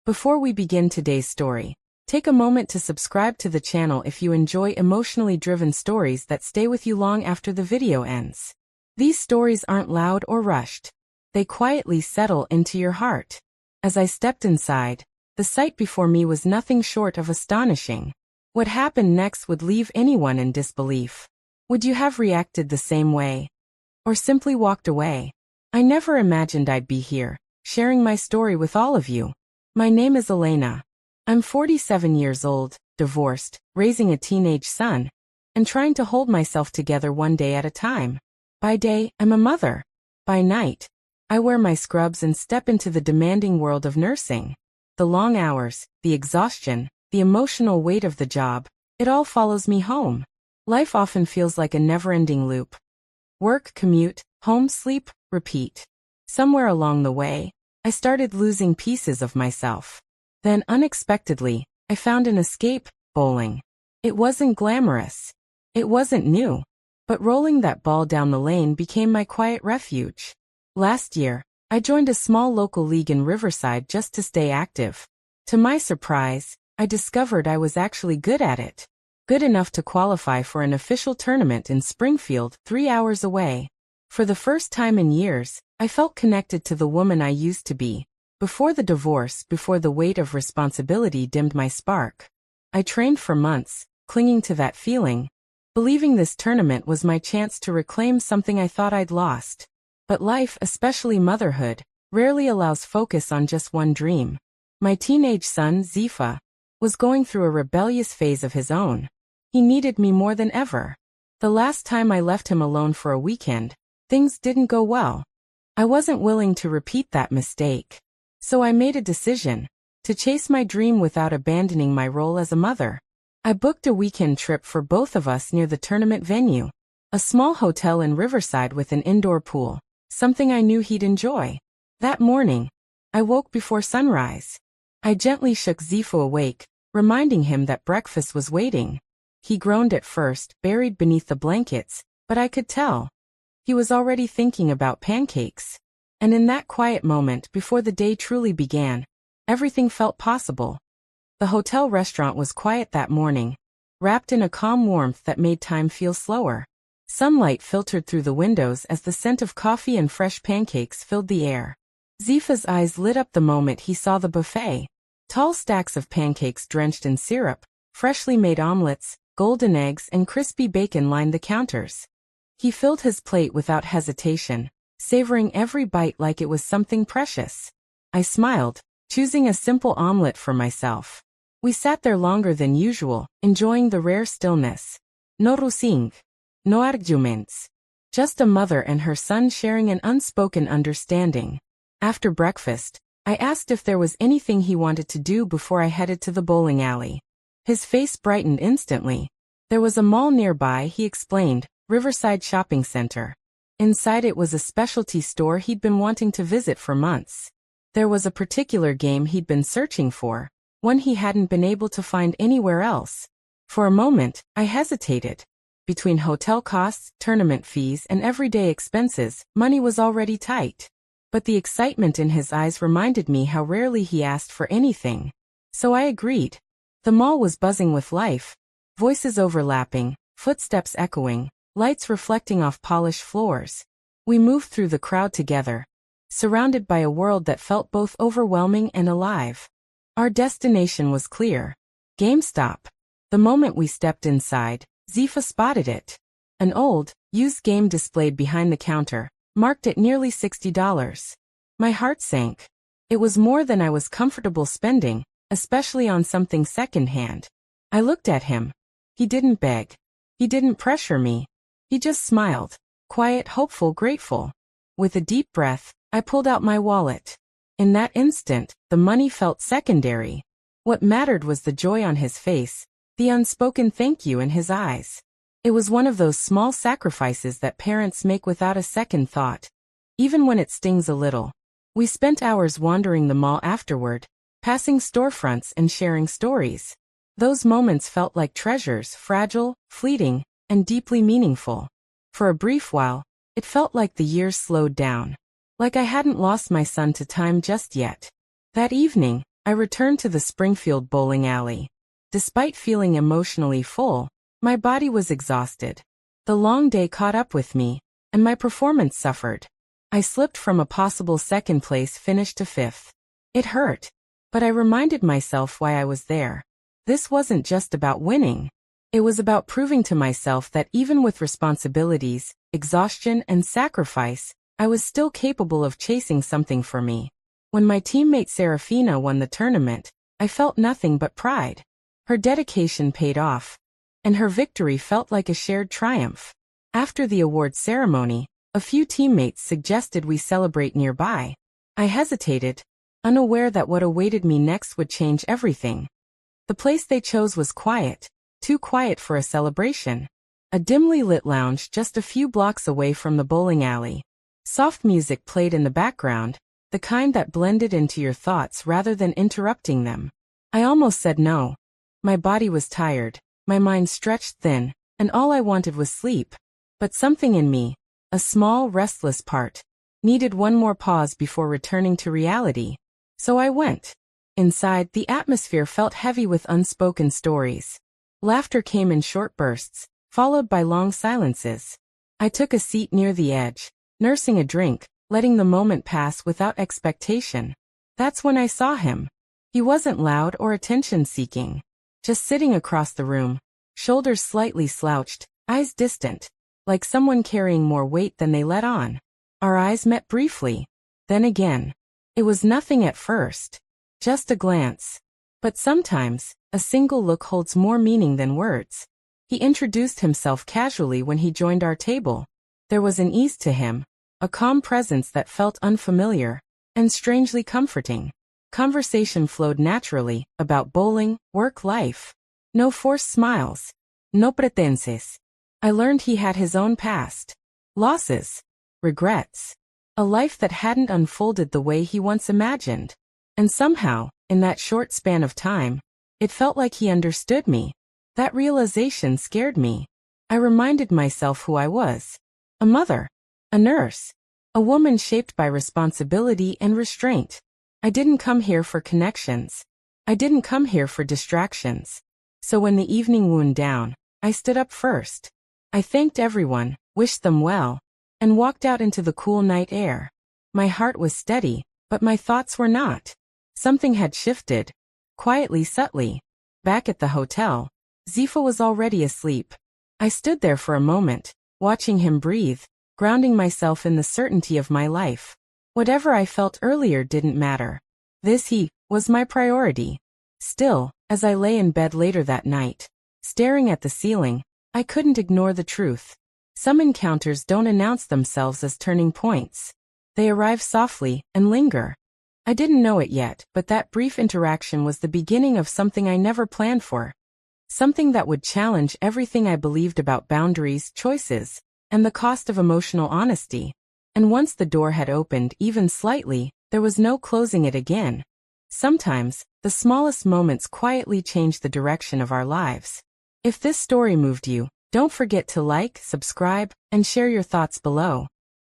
Before we begin today's story, take a moment to subscribe to the channel if you enjoy emotionally driven stories that stay with you long after the video ends. These stories aren't loud or rushed. They quietly settle into your heart. As I stepped inside, the sight before me was nothing short of astonishing. What happened next would leave anyone in disbelief. Would you have reacted the same way? Or simply walked away? I never imagined I'd be here, sharing my story with all of you. My name is Elena. I'm 47 years old, divorced, raising a teenage son, and trying to hold myself together one day at a time. By day, I'm a mother. By night, I wear my scrubs and step into the demanding world of nursing. The long hours, the exhaustion, the emotional weight of the job, it all follows me home. Life often feels like a never-ending loop. Work, commute, home, sleep, repeat. Somewhere along the way, I started losing pieces of myself. Then, unexpectedly, I found an escape: bowling. It wasn't glamorous. It wasn't new. But rolling that ball down the lane became my quiet refuge. Last year, I joined a small local league in Riverside just to stay active. To my surprise, I discovered I was actually good at it. Good enough to qualify for an official tournament in Springfield, 3 hours away. For the first time in years, I felt connected to the woman I used to be. Before the divorce, before the weight of responsibility dimmed my spark. I trained for months, clinging to that feeling, believing this tournament was my chance to reclaim something I thought I'd lost. But life, especially motherhood, rarely allows focus on just one dream. My teenage son, Zepha, was going through a rebellious phase of his own. He needed me more than ever. The last time I left him alone for a weekend, things didn't go well. I wasn't willing to repeat that mistake. So I made a decision to chase my dream without abandoning my role as a mother. I booked a weekend trip for both of us near the tournament venue, a small hotel in Riverside with an indoor pool, something I knew he'd enjoy. That morning, I woke before sunrise. I gently shook Zepha awake, reminding him that breakfast was waiting. He groaned at first, buried beneath the blankets, but I could tell. He was already thinking about pancakes. And in that quiet moment before the day truly began, everything felt possible. The hotel restaurant was quiet that morning, wrapped in a calm warmth that made time feel slower. Sunlight filtered through the windows as the scent of coffee and fresh pancakes filled the air. Zepha's eyes lit up the moment he saw the buffet. Tall stacks of pancakes drenched in syrup, freshly made omelets, golden eggs, and crispy bacon lined the counters. He filled his plate without hesitation, savoring every bite like it was something precious. I smiled, choosing a simple omelet for myself. We sat there longer than usual, enjoying the rare stillness. No rusing. No arguments. Just a mother and her son sharing an unspoken understanding. After breakfast, I asked if there was anything he wanted to do before I headed to the bowling alley. His face brightened instantly. There was a mall nearby, he explained, Riverside Shopping Center. Inside it was a specialty store he'd been wanting to visit for months. There was a particular game he'd been searching for, one he hadn't been able to find anywhere else. For a moment, I hesitated. Between hotel costs, tournament fees, and everyday expenses, money was already tight. But the excitement in his eyes reminded me how rarely he asked for anything. So I agreed. The mall was buzzing with life. Voices overlapping, footsteps echoing, lights reflecting off polished floors. We moved through the crowd together, surrounded by a world that felt both overwhelming and alive. Our destination was clear. GameStop. The moment we stepped inside, Zepha spotted it. An old, used game displayed behind the counter, marked at nearly $60. My heart sank. It was more than I was comfortable spending, especially on something secondhand. I looked at him. He didn't beg. He didn't pressure me. He just smiled, quiet, hopeful, grateful. With a deep breath, I pulled out my wallet. In that instant, the money felt secondary. What mattered was the joy on his face, the unspoken thank you in his eyes. It was one of those small sacrifices that parents make without a second thought, even when it stings a little. We spent hours wandering the mall afterward, passing storefronts and sharing stories. Those moments felt like treasures, fragile, fleeting, and deeply meaningful. For a brief while, it felt like the years slowed down, like I hadn't lost my son to time just yet. That evening, I returned to the Springfield bowling alley. Despite feeling emotionally full, my body was exhausted. The long day caught up with me, and my performance suffered. I slipped from a possible second place finish to fifth. It hurt, but I reminded myself why I was there. This wasn't just about winning. It was about proving to myself that even with responsibilities, exhaustion, and sacrifice, I was still capable of chasing something for me. When my teammate Serafina won the tournament, I felt nothing but pride. Her dedication paid off, and her victory felt like a shared triumph. After the award ceremony, a few teammates suggested we celebrate nearby. I hesitated, unaware that what awaited me next would change everything. The place they chose was quiet, too quiet for a celebration. A dimly lit lounge just a few blocks away from the bowling alley. Soft music played in the background, the kind that blended into your thoughts rather than interrupting them. I almost said no. My body was tired, my mind stretched thin, and all I wanted was sleep. But something in me, a small, restless part, needed one more pause before returning to reality. So I went. Inside, the atmosphere felt heavy with unspoken stories. Laughter came in short bursts, followed by long silences. I took a seat near the edge, nursing a drink, letting the moment pass without expectation. That's when I saw him. He wasn't loud or attention-seeking. Just sitting across the room, shoulders slightly slouched, eyes distant, like someone carrying more weight than they let on. Our eyes met briefly. Then again. It was nothing at first. Just a glance. But sometimes, a single look holds more meaning than words. He introduced himself casually when he joined our table. There was an ease to him, a calm presence that felt unfamiliar, and strangely comforting. Conversation flowed naturally, about bowling, work life. No forced smiles. No pretenses. I learned he had his own past. Losses. Regrets. A life that hadn't unfolded the way he once imagined. And somehow, in that short span of time, it felt like he understood me. That realization scared me. I reminded myself who I was. A mother. A nurse. A woman shaped by responsibility and restraint. I didn't come here for connections. I didn't come here for distractions. So when the evening wound down, I stood up first. I thanked everyone, wished them well, and walked out into the cool night air. My heart was steady, but my thoughts were not. Something had shifted. Quietly, subtly. Back at the hotel, Zepha was already asleep. I stood there for a moment, watching him breathe, grounding myself in the certainty of my life. Whatever I felt earlier didn't matter. He was my priority. Still, as I lay in bed later that night, staring at the ceiling, I couldn't ignore the truth. Some encounters don't announce themselves as turning points. They arrive softly and linger. I didn't know it yet, but that brief interaction was the beginning of something I never planned for. Something that would challenge everything I believed about boundaries, choices, and the cost of emotional honesty. And once the door had opened even slightly, there was no closing it again. Sometimes, the smallest moments quietly change the direction of our lives. If this story moved you, don't forget to like, subscribe, and share your thoughts below.